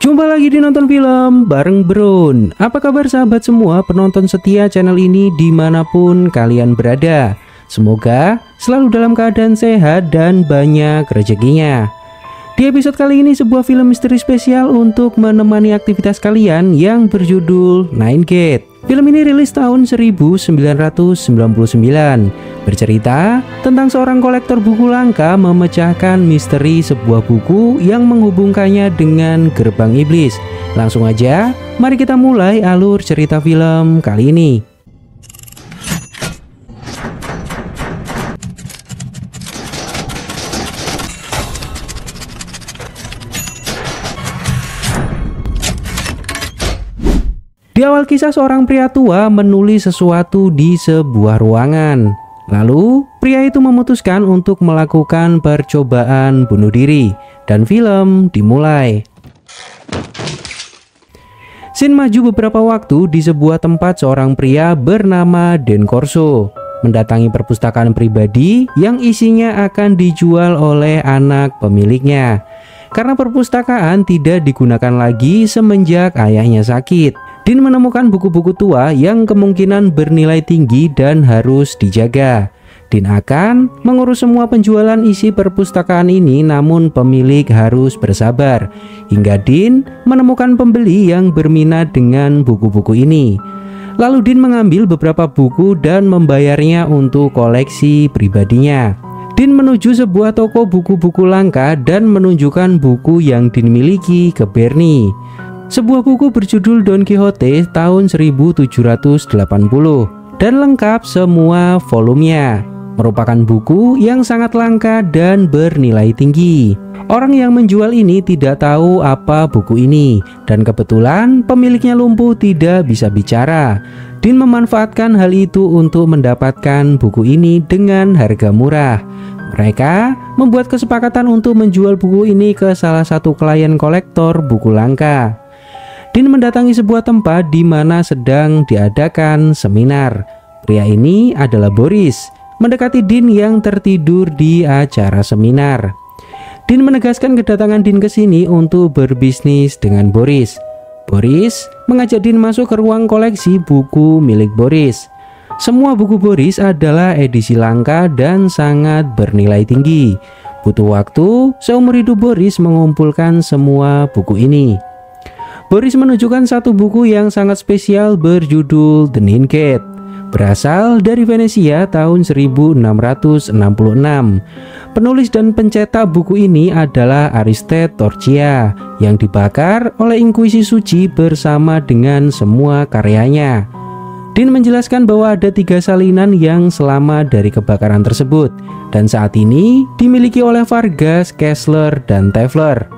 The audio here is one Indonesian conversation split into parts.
Jumpa lagi di Nonton Film bareng Bron. Apa kabar sahabat semua penonton setia channel ini dimanapun kalian berada? Semoga selalu dalam keadaan sehat dan banyak rezekinya. Di episode kali ini sebuah film misteri spesial untuk menemani aktivitas kalian yang berjudul Nine Gate. Film ini rilis tahun 1999, bercerita tentang seorang kolektor buku langka memecahkan misteri sebuah buku yang menghubungkannya dengan gerbang iblis. Langsung aja, mari kita mulai alur cerita film kali ini. Di awal kisah, seorang pria tua menulis sesuatu di sebuah ruangan. Lalu, pria itu memutuskan untuk melakukan percobaan bunuh diri, dan film dimulai. Scene maju beberapa waktu di sebuah tempat. Seorang pria bernama Den Corso mendatangi perpustakaan pribadi yang isinya akan dijual oleh anak pemiliknya, karena perpustakaan tidak digunakan lagi semenjak ayahnya sakit. Din menemukan buku-buku tua yang kemungkinan bernilai tinggi dan harus dijaga. Din akan mengurus semua penjualan isi perpustakaan ini, namun pemilik harus bersabar hingga Din menemukan pembeli yang berminat dengan buku-buku ini. Lalu Din mengambil beberapa buku dan membayarnya untuk koleksi pribadinya. Din menuju sebuah toko buku-buku langka dan menunjukkan buku yang Din miliki ke Bernie. Sebuah buku berjudul Don Quixote tahun 1780 dan lengkap semua volumenya. Merupakan buku yang sangat langka dan bernilai tinggi. Orang yang menjual ini tidak tahu apa buku ini, dan kebetulan pemiliknya lumpuh tidak bisa bicara. Din memanfaatkan hal itu untuk mendapatkan buku ini dengan harga murah. Mereka membuat kesepakatan untuk menjual buku ini ke salah satu klien kolektor buku langka. Din mendatangi sebuah tempat di mana sedang diadakan seminar. Pria ini adalah Boris, mendekati Din yang tertidur di acara seminar. Din menegaskan kedatangan Din ke sini untuk berbisnis dengan Boris. Boris mengajak Din masuk ke ruang koleksi buku milik Boris. Semua buku Boris adalah edisi langka dan sangat bernilai tinggi. Butuh waktu seumur hidup Boris mengumpulkan semua buku ini. Boris menunjukkan satu buku yang sangat spesial berjudul The Nine Gate. Berasal dari Venesia tahun 1666. Penulis dan pencetak buku ini adalah Aristide Torchia yang dibakar oleh Inkuisisi Suci bersama dengan semua karyanya. Din menjelaskan bahwa ada 3 salinan yang selamat dari kebakaran tersebut dan saat ini dimiliki oleh Vargas, Kessler, dan Tefler.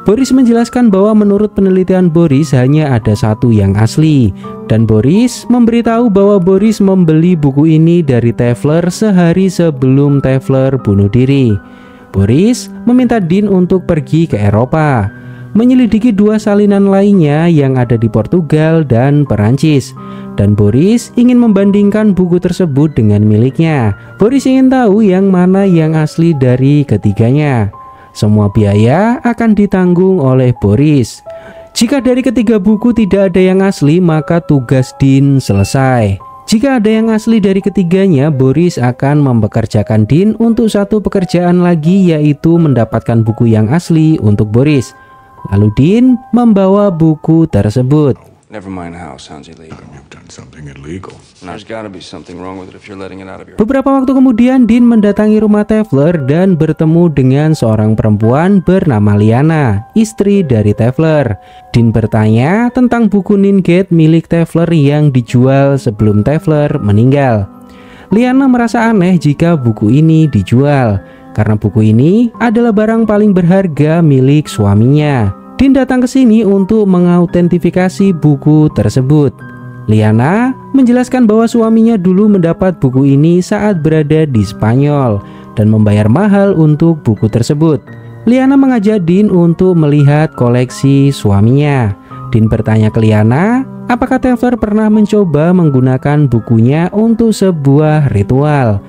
Boris menjelaskan bahwa menurut penelitian Boris hanya ada satu yang asli, dan Boris memberitahu bahwa Boris membeli buku ini dari Tefler sehari sebelum Tefler bunuh diri. Boris meminta Din untuk pergi ke Eropa, menyelidiki 2 salinan lainnya yang ada di Portugal dan Perancis, dan Boris ingin membandingkan buku tersebut dengan miliknya. Boris ingin tahu yang mana yang asli dari ketiganya. Semua biaya akan ditanggung oleh Boris. Jika dari ketiga buku tidak ada yang asli, maka tugas Din selesai. Jika ada yang asli dari ketiganya, Boris akan mempekerjakan Din untuk satu pekerjaan lagi, yaitu mendapatkan buku yang asli untuk Boris. Lalu Din membawa buku tersebut. Never mind how it sounds illegal. You've done something illegal. There's gotta be something wrong with it if you're letting it out of your... Beberapa waktu kemudian Din mendatangi rumah Tefler dan bertemu dengan seorang perempuan bernama Liana, istri dari Tefler. Din bertanya tentang buku Nine Gate milik Tefler yang dijual sebelum Tefler meninggal. Liana merasa aneh jika buku ini dijual, karena buku ini adalah barang paling berharga milik suaminya. Din datang ke sini untuk mengautentifikasi buku tersebut. Liana menjelaskan bahwa suaminya dulu mendapat buku ini saat berada di Spanyol dan membayar mahal untuk buku tersebut. Liana mengajak Din untuk melihat koleksi suaminya. Din bertanya ke Liana, apakah Tefler pernah mencoba menggunakan bukunya untuk sebuah ritual.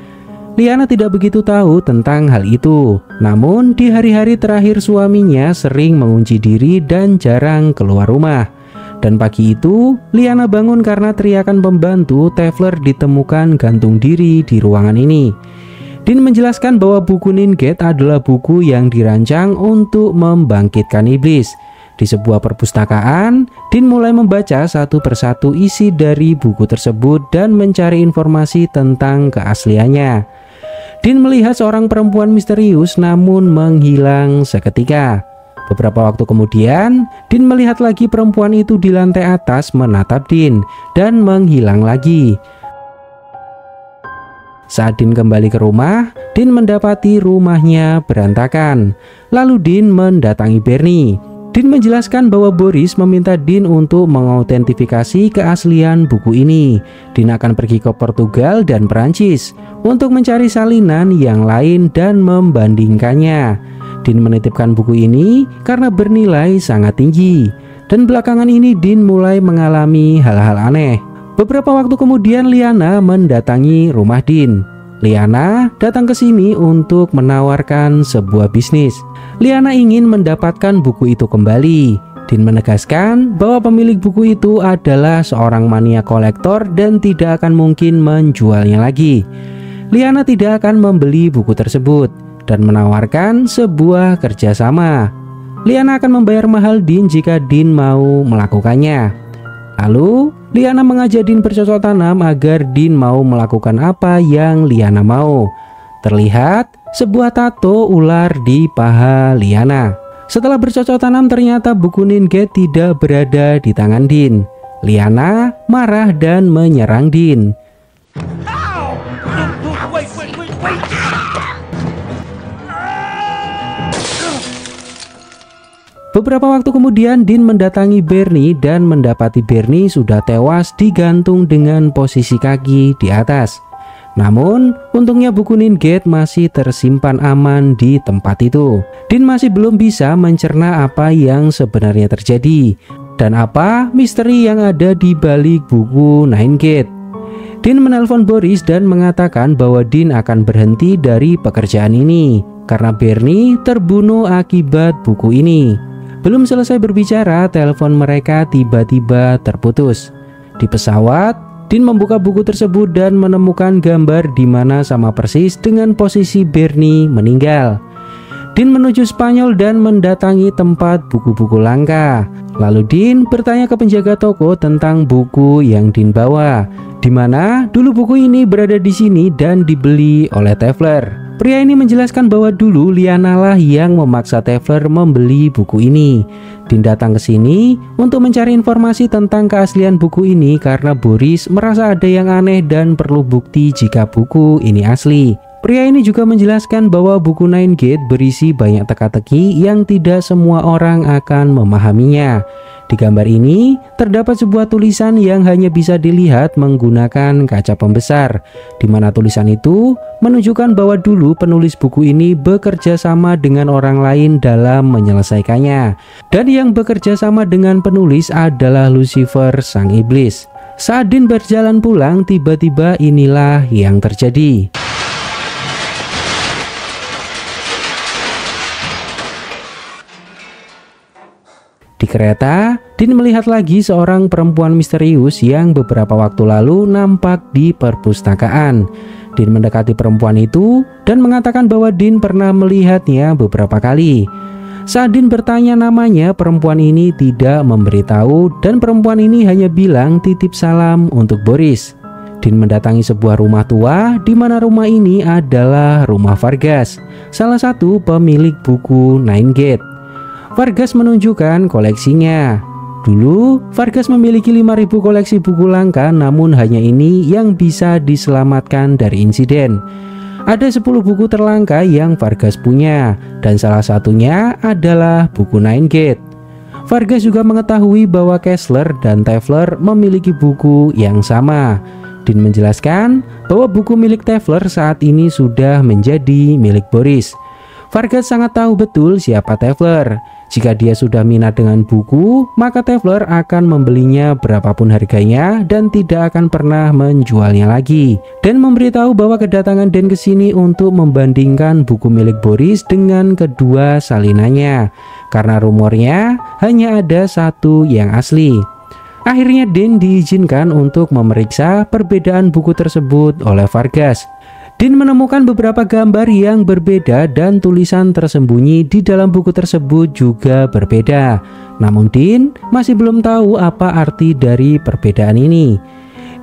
Liana tidak begitu tahu tentang hal itu. Namun di hari-hari terakhir suaminya sering mengunci diri dan jarang keluar rumah. Dan pagi itu, Liana bangun karena teriakan pembantu Tefler ditemukan gantung diri di ruangan ini. Dean menjelaskan bahwa buku Nine-Gate adalah buku yang dirancang untuk membangkitkan iblis. Di sebuah perpustakaan, Dean mulai membaca satu persatu isi dari buku tersebut dan mencari informasi tentang keasliannya. Dean melihat seorang perempuan misterius namun menghilang seketika. Beberapa waktu kemudian, Dean melihat lagi perempuan itu di lantai atas menatap Dean dan menghilang lagi. Saat Dean kembali ke rumah, Dean mendapati rumahnya berantakan. Lalu Dean mendatangi Bernie. Dean menjelaskan bahwa Boris meminta Dean untuk mengautentifikasi keaslian buku ini. Dean akan pergi ke Portugal dan Perancis untuk mencari salinan yang lain dan membandingkannya. Dean menitipkan buku ini karena bernilai sangat tinggi. Dan belakangan ini Dean mulai mengalami hal-hal aneh. Beberapa waktu kemudian Liana mendatangi rumah Dean. Liana datang ke sini untuk menawarkan sebuah bisnis. Liana ingin mendapatkan buku itu kembali. Dean menegaskan bahwa pemilik buku itu adalah seorang mania kolektor dan tidak akan mungkin menjualnya lagi. Liana tidak akan membeli buku tersebut dan menawarkan sebuah kerjasama. Liana akan membayar mahal Dean jika Dean mau melakukannya. Lalu Liana mengajak Dean bercocok tanam agar Dean mau melakukan apa yang Liana mau. Terlihat sebuah tato ular di paha Liana. Setelah bercocok tanam ternyata buku Nine-Gate tidak berada di tangan Dean. Liana marah dan menyerang Dean. Beberapa waktu kemudian Dean mendatangi Bernie dan mendapati Bernie sudah tewas digantung dengan posisi kaki di atas. Namun untungnya buku Nine-Gate masih tersimpan aman di tempat itu. Dean masih belum bisa mencerna apa yang sebenarnya terjadi dan apa misteri yang ada di balik buku Nine-Gate. Dean menelpon Boris dan mengatakan bahwa Dean akan berhenti dari pekerjaan ini karena Bernie terbunuh akibat buku ini. Belum selesai berbicara, telepon mereka tiba-tiba terputus. Di pesawat, Dean membuka buku tersebut dan menemukan gambar di mana sama persis dengan posisi Bernie meninggal. Dean menuju Spanyol dan mendatangi tempat buku-buku langka. Lalu Dean bertanya ke penjaga toko tentang buku yang Dean bawa, di mana dulu buku ini berada di sini dan dibeli oleh Tefler. Pria ini menjelaskan bahwa dulu Liana lah yang memaksa Tefler membeli buku ini. Dean datang ke sini untuk mencari informasi tentang keaslian buku ini karena Boris merasa ada yang aneh dan perlu bukti jika buku ini asli. Pria ini juga menjelaskan bahwa buku Nine-Gate berisi banyak teka-teki yang tidak semua orang akan memahaminya. Di gambar ini terdapat sebuah tulisan yang hanya bisa dilihat menggunakan kaca pembesar, di mana tulisan itu menunjukkan bahwa dulu penulis buku ini bekerja sama dengan orang lain dalam menyelesaikannya. Dan yang bekerja sama dengan penulis adalah Lucifer, sang iblis. Saat Dean berjalan pulang, tiba-tiba inilah yang terjadi. Di kereta, Dean melihat lagi seorang perempuan misterius yang beberapa waktu lalu nampak di perpustakaan. Dean mendekati perempuan itu dan mengatakan bahwa Dean pernah melihatnya beberapa kali. Saat Dean bertanya namanya, perempuan ini tidak memberitahu dan perempuan ini hanya bilang titip salam untuk Boris. Dean mendatangi sebuah rumah tua di mana rumah ini adalah rumah Vargas, salah satu pemilik buku Nine-Gate. Vargas menunjukkan koleksinya. Dulu Vargas memiliki 5.000 koleksi buku langka, namun hanya ini yang bisa diselamatkan dari insiden. Ada 10 buku terlangka yang Vargas punya, dan salah satunya adalah buku Nine-Gate. Vargas juga mengetahui bahwa Kessler dan Tefler memiliki buku yang sama. Dean menjelaskan bahwa buku milik Tefler saat ini sudah menjadi milik Boris. Vargas sangat tahu betul siapa Tefler. Jika dia sudah minat dengan buku, maka Tefler akan membelinya berapapun harganya dan tidak akan pernah menjualnya lagi. Dan memberitahu bahwa kedatangan Dan ke sini untuk membandingkan buku milik Boris dengan kedua salinannya, karena rumornya hanya ada satu yang asli. Akhirnya Dan diizinkan untuk memeriksa perbedaan buku tersebut oleh Vargas. Dan menemukan beberapa gambar yang berbeda dan tulisan tersembunyi di dalam buku tersebut juga berbeda. Namun Dean masih belum tahu apa arti dari perbedaan ini.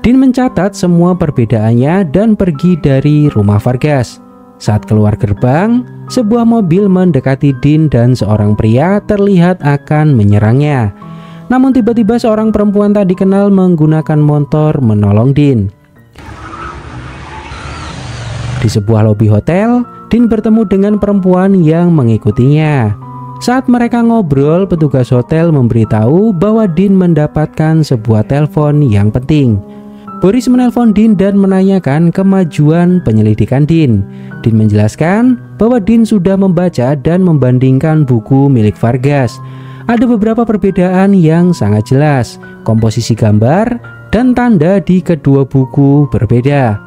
Dean mencatat semua perbedaannya dan pergi dari rumah Vargas. Saat keluar gerbang, sebuah mobil mendekati Dean dan seorang pria terlihat akan menyerangnya. Namun tiba-tiba seorang perempuan tak dikenal menggunakan motor menolong Dean. Di sebuah lobi hotel, Dean bertemu dengan perempuan yang mengikutinya. Saat mereka ngobrol, petugas hotel memberitahu bahwa Dean mendapatkan sebuah telepon yang penting. Boris menelpon Dean dan menanyakan kemajuan penyelidikan Dean. Dean menjelaskan bahwa Dean sudah membaca dan membandingkan buku milik Vargas. Ada beberapa perbedaan yang sangat jelas. Komposisi gambar dan tanda di kedua buku berbeda.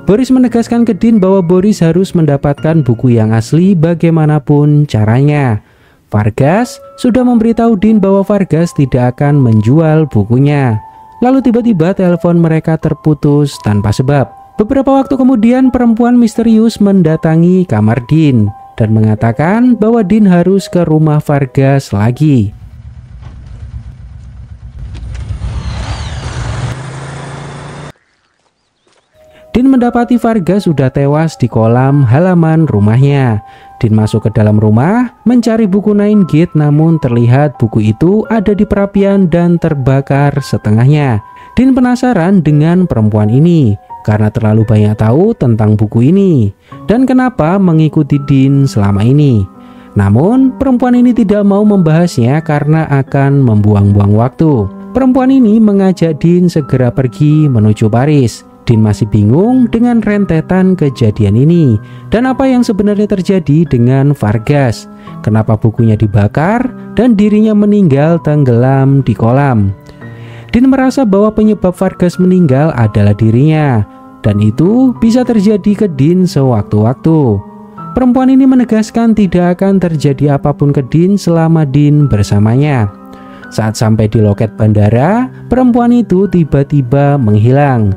Boris menegaskan ke Dean bahwa Boris harus mendapatkan buku yang asli bagaimanapun caranya. Vargas sudah memberitahu Dean bahwa Vargas tidak akan menjual bukunya. Lalu tiba-tiba telepon mereka terputus tanpa sebab. Beberapa waktu kemudian perempuan misterius mendatangi kamar Dean dan mengatakan bahwa Dean harus ke rumah Vargas lagi. Dean mendapati Vargas sudah tewas di kolam halaman rumahnya. Dean masuk ke dalam rumah mencari buku Nine Gate, namun terlihat buku itu ada di perapian dan terbakar setengahnya. Dean penasaran dengan perempuan ini karena terlalu banyak tahu tentang buku ini dan kenapa mengikuti Dean selama ini. Namun perempuan ini tidak mau membahasnya karena akan membuang-buang waktu. Perempuan ini mengajak Dean segera pergi menuju Paris. Dean masih bingung dengan rentetan kejadian ini dan apa yang sebenarnya terjadi dengan Vargas. Kenapa bukunya dibakar dan dirinya meninggal tenggelam di kolam. Dean merasa bahwa penyebab Vargas meninggal adalah dirinya dan itu bisa terjadi ke Dean sewaktu-waktu. Perempuan ini menegaskan tidak akan terjadi apapun ke Dean selama Dean bersamanya. Saat sampai di loket bandara, perempuan itu tiba-tiba menghilang.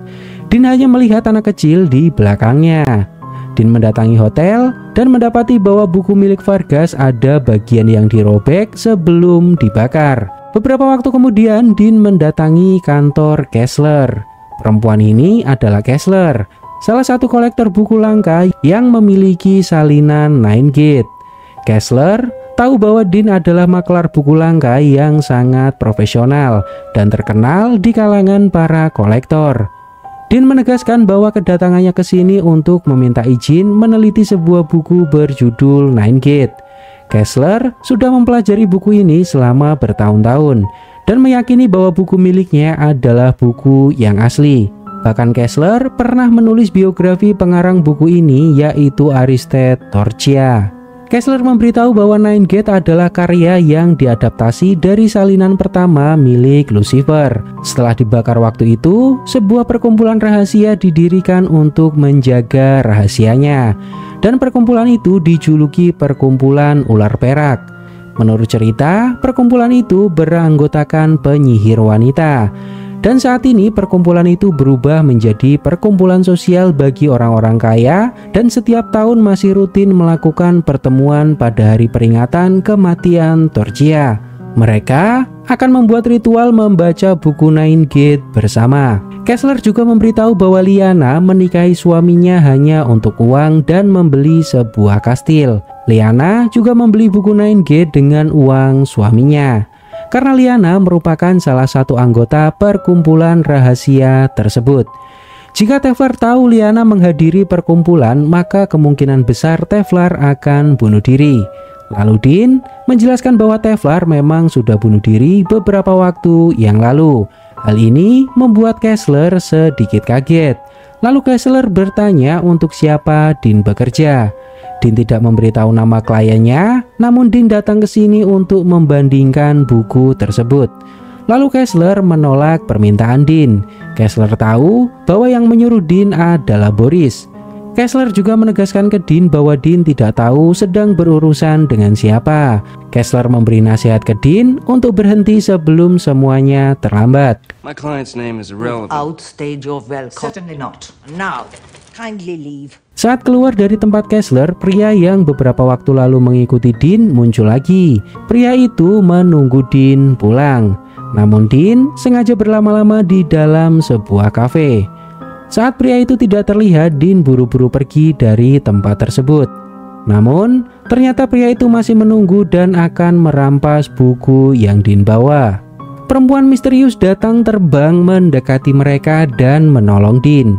Dean hanya melihat anak kecil di belakangnya. Dean mendatangi hotel dan mendapati bahwa buku milik Vargas ada bagian yang dirobek sebelum dibakar. Beberapa waktu kemudian Dean mendatangi kantor Kessler. Perempuan ini adalah Kessler, salah satu kolektor buku langka yang memiliki salinan Nine Gate. Kessler tahu bahwa Dean adalah maklar buku langka yang sangat profesional dan terkenal di kalangan para kolektor. Dean menegaskan bahwa kedatangannya ke sini untuk meminta izin meneliti sebuah buku berjudul Nine Gate. Kessler sudah mempelajari buku ini selama bertahun-tahun dan meyakini bahwa buku miliknya adalah buku yang asli. Bahkan Kessler pernah menulis biografi pengarang buku ini, yaitu Aristide Torchia. Kessler memberitahu bahwa Nine Gate adalah karya yang diadaptasi dari salinan pertama milik Lucifer. Setelah dibakar waktu itu, sebuah perkumpulan rahasia didirikan untuk menjaga rahasianya. Dan perkumpulan itu dijuluki Perkumpulan Ular Perak. Menurut cerita, perkumpulan itu beranggotakan penyihir wanita. Dan saat ini perkumpulan itu berubah menjadi perkumpulan sosial bagi orang-orang kaya dan setiap tahun masih rutin melakukan pertemuan pada hari peringatan kematian Torchia. Mereka akan membuat ritual membaca buku Nine Gate bersama. Kessler juga memberitahu bahwa Liana menikahi suaminya hanya untuk uang dan membeli sebuah kastil. Liana juga membeli buku Nine Gate dengan uang suaminya, karena Liana merupakan salah satu anggota perkumpulan rahasia tersebut. Jika Tefler tahu Liana menghadiri perkumpulan, maka kemungkinan besar Tefler akan bunuh diri. Lalu Dean menjelaskan bahwa Tefler memang sudah bunuh diri beberapa waktu yang lalu. Hal ini membuat Kessler sedikit kaget. Lalu Kessler bertanya untuk siapa Dean bekerja. Din tidak memberitahu nama kliennya, namun Din datang ke sini untuk membandingkan buku tersebut. Lalu Kessler menolak permintaan Din. Kessler tahu bahwa yang menyuruh Din adalah Boris. Kessler juga menegaskan ke Din bahwa Din tidak tahu sedang berurusan dengan siapa. Kessler memberi nasihat ke Din untuk berhenti sebelum semuanya terlambat. My client's name is irrelevant. Outstayed your welcome. Certainly not. Now, kindly leave. Saat keluar dari tempat Kessler, pria yang beberapa waktu lalu mengikuti Din muncul lagi. Pria itu menunggu Din pulang. Namun Din sengaja berlama-lama di dalam sebuah kafe. Saat pria itu tidak terlihat, Din buru-buru pergi dari tempat tersebut. Namun, ternyata pria itu masih menunggu dan akan merampas buku yang Din bawa. Perempuan misterius datang terbang mendekati mereka dan menolong Din.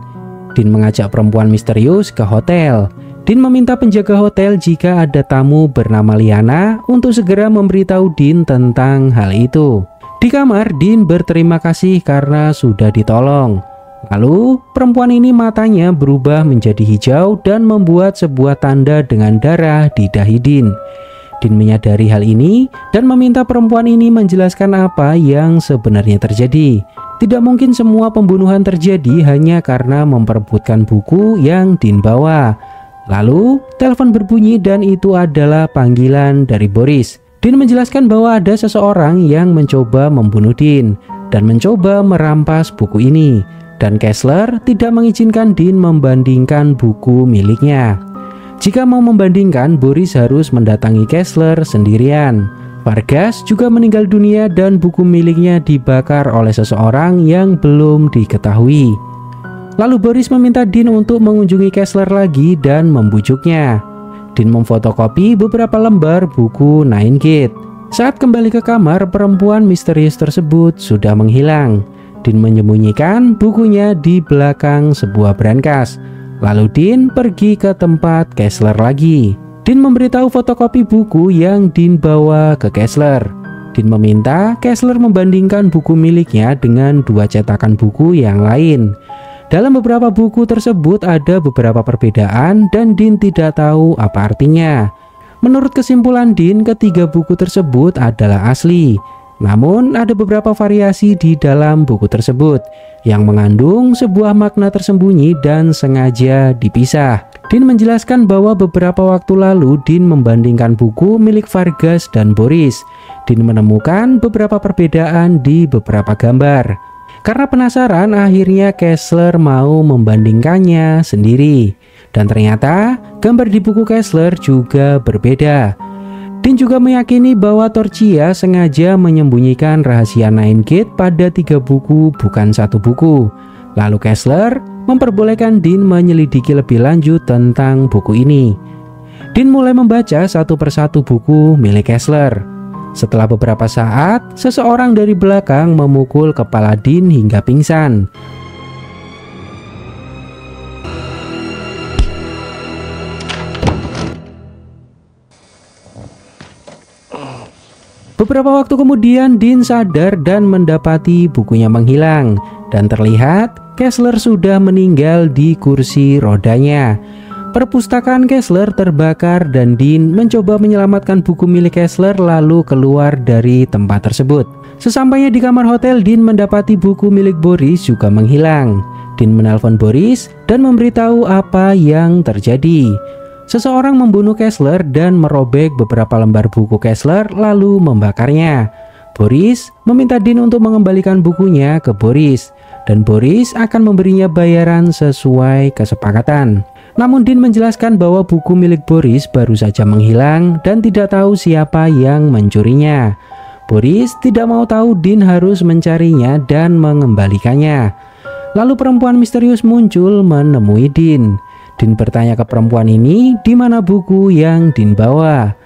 Din mengajak perempuan misterius ke hotel. Din meminta penjaga hotel jika ada tamu bernama Liana untuk segera memberitahu Din tentang hal itu. Di kamar, Din berterima kasih karena sudah ditolong. Lalu, perempuan ini matanya berubah menjadi hijau dan membuat sebuah tanda dengan darah di dahi Din. Din menyadari hal ini dan meminta perempuan ini menjelaskan apa yang sebenarnya terjadi. Tidak mungkin semua pembunuhan terjadi hanya karena memperebutkan buku yang Din bawa. Lalu, telepon berbunyi dan itu adalah panggilan dari Boris. Din menjelaskan bahwa ada seseorang yang mencoba membunuh Din dan mencoba merampas buku ini. Dan Kessler tidak mengizinkan Din membandingkan buku miliknya. Jika mau membandingkan, Boris harus mendatangi Kessler sendirian. Vargas juga meninggal dunia dan buku miliknya dibakar oleh seseorang yang belum diketahui. Lalu Boris meminta Din untuk mengunjungi Kessler lagi dan membujuknya. Din memfotokopi beberapa lembar buku Nine Gate. Saat kembali ke kamar, perempuan misterius tersebut sudah menghilang. Din menyembunyikan bukunya di belakang sebuah brankas. Lalu Din pergi ke tempat Kessler lagi. Din memberitahu fotokopi buku yang Din bawa ke Kessler. Din meminta Kessler membandingkan buku miliknya dengan dua cetakan buku yang lain. Dalam beberapa buku tersebut ada beberapa perbedaan dan Din tidak tahu apa artinya. Menurut kesimpulan Din, ketiga buku tersebut adalah asli. Namun ada beberapa variasi di dalam buku tersebut yang mengandung sebuah makna tersembunyi dan sengaja dipisah. Din menjelaskan bahwa beberapa waktu lalu Din membandingkan buku milik Vargas dan Boris. Din menemukan beberapa perbedaan di beberapa gambar. Karena penasaran, akhirnya Kessler mau membandingkannya sendiri. Dan ternyata gambar di buku Kessler juga berbeda. Din juga meyakini bahwa Torchia sengaja menyembunyikan rahasia Nine Gate pada 3 buku, bukan 1 buku. Lalu Kessler memperbolehkan Din menyelidiki lebih lanjut tentang buku ini. Din mulai membaca satu persatu buku milik Kessler. Setelah beberapa saat, seseorang dari belakang memukul kepala Din hingga pingsan. Beberapa waktu kemudian Din sadar dan mendapati bukunya menghilang. Dan terlihat Kessler sudah meninggal di kursi rodanya. Perpustakaan Kessler terbakar dan Din mencoba menyelamatkan buku milik Kessler lalu keluar dari tempat tersebut. Sesampainya di kamar hotel, Din mendapati buku milik Boris juga menghilang. Din menelpon Boris dan memberitahu apa yang terjadi. Seseorang membunuh Kessler dan merobek beberapa lembar buku Kessler lalu membakarnya. Boris meminta Din untuk mengembalikan bukunya ke Boris dan Boris akan memberinya bayaran sesuai kesepakatan. Namun Din menjelaskan bahwa buku milik Boris baru saja menghilang dan tidak tahu siapa yang mencurinya. Boris tidak mau tahu Din harus mencarinya dan mengembalikannya. Lalu perempuan misterius muncul menemui Din. Din bertanya ke perempuan ini di mana buku yang Din bawa.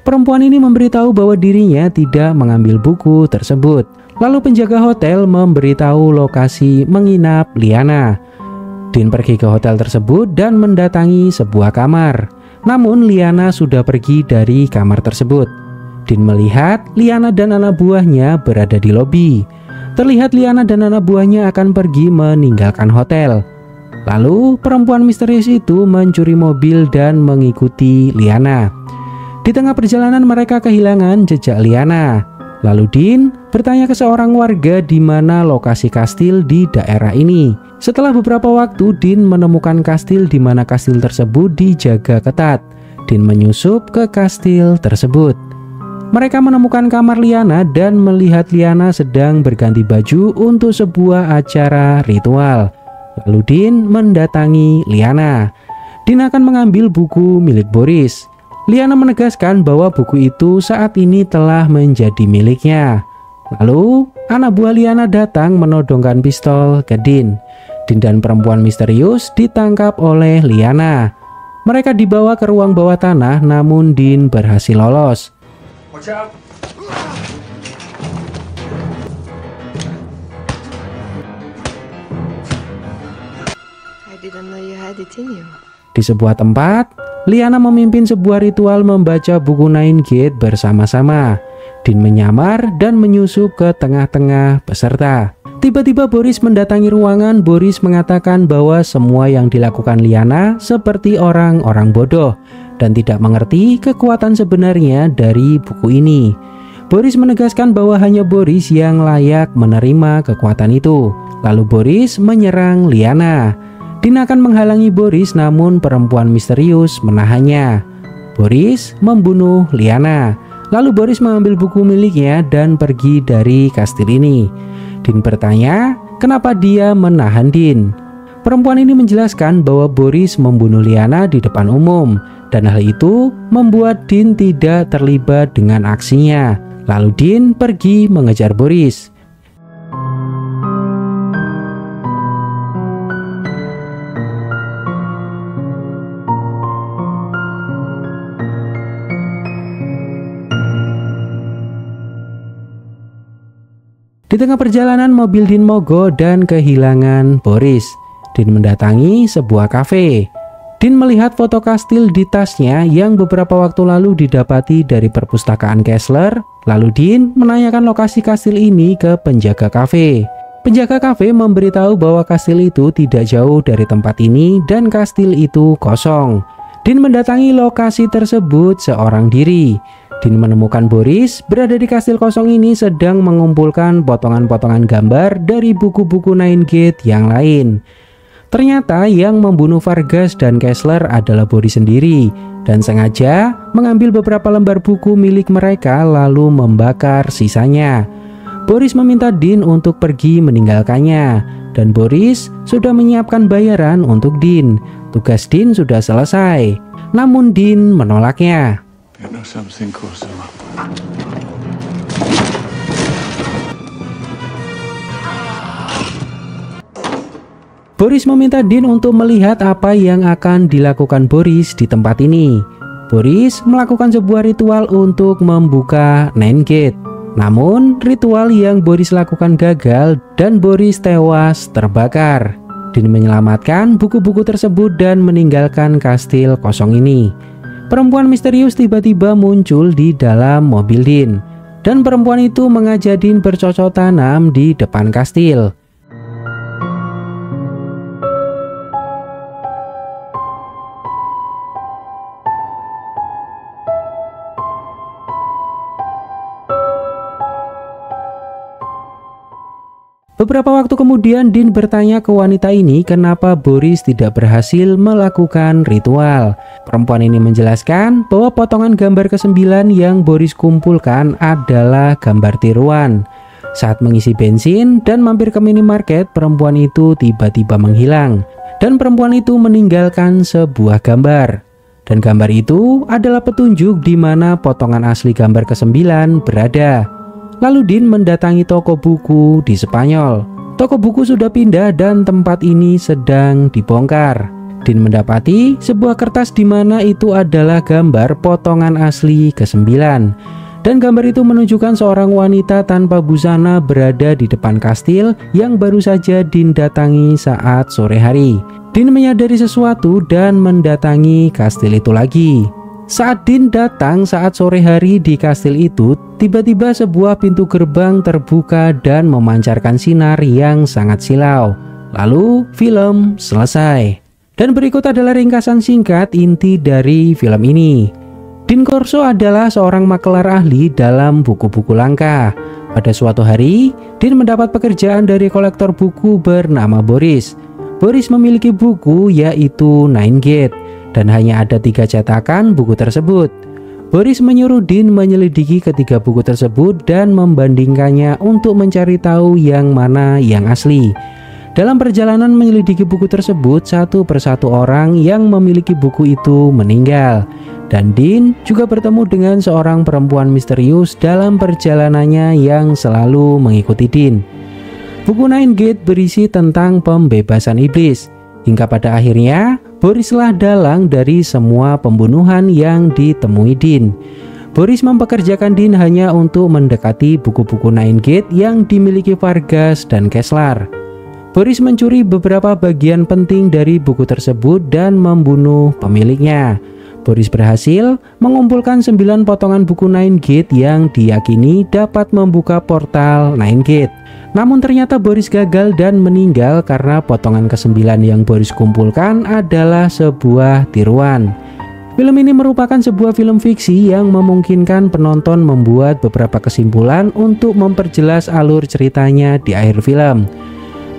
Perempuan ini memberitahu bahwa dirinya tidak mengambil buku tersebut. Lalu penjaga hotel memberitahu lokasi menginap Liana. Din pergi ke hotel tersebut dan mendatangi sebuah kamar. Namun Liana sudah pergi dari kamar tersebut. Din melihat Liana dan anak buahnya berada di lobi. Terlihat Liana dan anak buahnya akan pergi meninggalkan hotel. Lalu perempuan misterius itu mencuri mobil dan mengikuti Liana. Di tengah perjalanan mereka kehilangan jejak Liana. Lalu Dean bertanya ke seorang warga di mana lokasi kastil di daerah ini. Setelah beberapa waktu, Dean menemukan kastil di mana kastil tersebut dijaga ketat. Dean menyusup ke kastil tersebut. Mereka menemukan kamar Liana dan melihat Liana sedang berganti baju untuk sebuah acara ritual. Lalu Dean mendatangi Liana. Dean akan mengambil buku milik Boris. Liana menegaskan bahwa buku itu saat ini telah menjadi miliknya. Lalu anak buah Liana datang menodongkan pistol ke Dean. Dean dan perempuan misterius ditangkap oleh Liana. Mereka dibawa ke ruang bawah tanah, namun Dean berhasil lolos. Watch out! I didn't know you had it in you. Di sebuah tempat, Liana memimpin sebuah ritual membaca buku Nine Gate bersama-sama. Dean menyamar dan menyusup ke tengah-tengah peserta. Tiba-tiba Boris mendatangi ruangan. Boris mengatakan bahwa semua yang dilakukan Liana seperti orang-orang bodoh dan tidak mengerti kekuatan sebenarnya dari buku ini. Boris menegaskan bahwa hanya Boris yang layak menerima kekuatan itu. Lalu Boris menyerang Liana. Dean akan menghalangi Boris, namun perempuan misterius menahannya. Boris membunuh Liana. Lalu Boris mengambil buku miliknya dan pergi dari kastil ini. Dean bertanya, kenapa dia menahan Dean? Perempuan ini menjelaskan bahwa Boris membunuh Liana di depan umum, dan hal itu membuat Dean tidak terlibat dengan aksinya. Lalu Dean pergi mengejar Boris. Di tengah perjalanan, mobil Dean mogok dan kehilangan Boris. Dean mendatangi sebuah kafe. Dean melihat foto kastil di tasnya yang beberapa waktu lalu didapati dari perpustakaan Kessler. Lalu Dean menanyakan lokasi kastil ini ke penjaga kafe. Penjaga kafe memberitahu bahwa kastil itu tidak jauh dari tempat ini dan kastil itu kosong. Dean mendatangi lokasi tersebut seorang diri. Dean menemukan Boris berada di kastil kosong ini sedang mengumpulkan potongan-potongan gambar dari buku-buku Nine Gate yang lain. Ternyata yang membunuh Vargas dan Kessler adalah Boris sendiri dan sengaja mengambil beberapa lembar buku milik mereka lalu membakar sisanya. Boris meminta Dean untuk pergi meninggalkannya dan Boris sudah menyiapkan bayaran untuk Dean. Tugas Dean sudah selesai, namun Dean menolaknya. Boris meminta Dean untuk melihat apa yang akan dilakukan Boris di tempat ini. Boris melakukan sebuah ritual untuk membuka Nine Gate. Namun ritual yang Boris lakukan gagal dan Boris tewas terbakar. Dean menyelamatkan buku-buku tersebut dan meninggalkan kastil kosong ini. Perempuan misterius tiba-tiba muncul di dalam mobil Dean, dan perempuan itu mengajak Dean bercocok tanam di depan kastil. Beberapa waktu kemudian Dean bertanya ke wanita ini kenapa Boris tidak berhasil melakukan ritual. Perempuan ini menjelaskan bahwa potongan gambar ke-9 yang Boris kumpulkan adalah gambar tiruan. Saat mengisi bensin dan mampir ke minimarket, perempuan itu tiba-tiba menghilang. Dan perempuan itu meninggalkan sebuah gambar. Dan gambar itu adalah petunjuk di mana potongan asli gambar ke-9 berada. Lalu Dean mendatangi toko buku di Spanyol. Toko buku sudah pindah dan tempat ini sedang dibongkar. Dean mendapati sebuah kertas di mana itu adalah gambar potongan asli ke-9. Dan gambar itu menunjukkan seorang wanita tanpa busana berada di depan kastil yang baru saja Dean datangi saat sore hari. Dean menyadari sesuatu dan mendatangi kastil itu lagi. Saat Dean datang saat sore hari di kastil itu, tiba-tiba sebuah pintu gerbang terbuka dan memancarkan sinar yang sangat silau. lalu film selesai. Dan berikut adalah ringkasan singkat inti dari film ini. Dean Corso adalah seorang makelar ahli dalam buku-buku langka. Pada suatu hari, Dean mendapat pekerjaan dari kolektor buku bernama Boris. Boris memiliki buku yaitu Nine Gate, dan hanya ada 3 cetakan buku tersebut. Boris menyuruh Dean menyelidiki ketiga buku tersebut dan membandingkannya untuk mencari tahu yang mana yang asli. Dalam perjalanan menyelidiki buku tersebut, satu persatu orang yang memiliki buku itu meninggal. Dan Dean juga bertemu dengan seorang perempuan misterius dalam perjalanannya yang selalu mengikuti Dean. Buku Nine Gate berisi tentang pembebasan iblis. Hingga pada akhirnya, Borislah dalang dari semua pembunuhan yang ditemui Dean. Boris mempekerjakan Dean hanya untuk mendekati buku-buku Nine Gate yang dimiliki Vargas dan Kessler. Boris mencuri beberapa bagian penting dari buku tersebut dan membunuh pemiliknya. Boris berhasil mengumpulkan 9 potongan buku Nine Gate yang diyakini dapat membuka portal Nine Gate. Namun ternyata Boris gagal dan meninggal karena potongan ke-9 yang Boris kumpulkan adalah sebuah tiruan. Film ini merupakan sebuah film fiksi yang memungkinkan penonton membuat beberapa kesimpulan untuk memperjelas alur ceritanya di akhir film.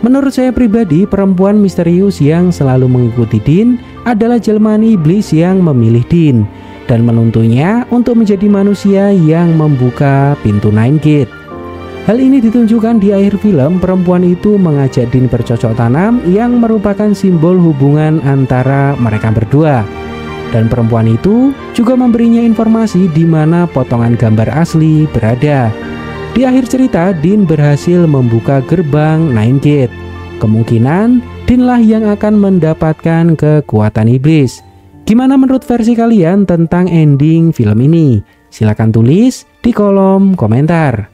Menurut saya pribadi, perempuan misterius yang selalu mengikuti Dean adalah jelmaan iblis yang memilih Dean dan menuntunnya untuk menjadi manusia yang membuka pintu Nine Gate. Hal ini ditunjukkan di akhir film. Perempuan itu mengajak Dean bercocok tanam yang merupakan simbol hubungan antara mereka berdua. Dan perempuan itu juga memberinya informasi di mana potongan gambar asli berada. Di akhir cerita, Dean berhasil membuka gerbang Nine Gate. Kemungkinan Dean lah yang akan mendapatkan kekuatan iblis. Gimana menurut versi kalian tentang ending film ini? Silahkan tulis di kolom komentar.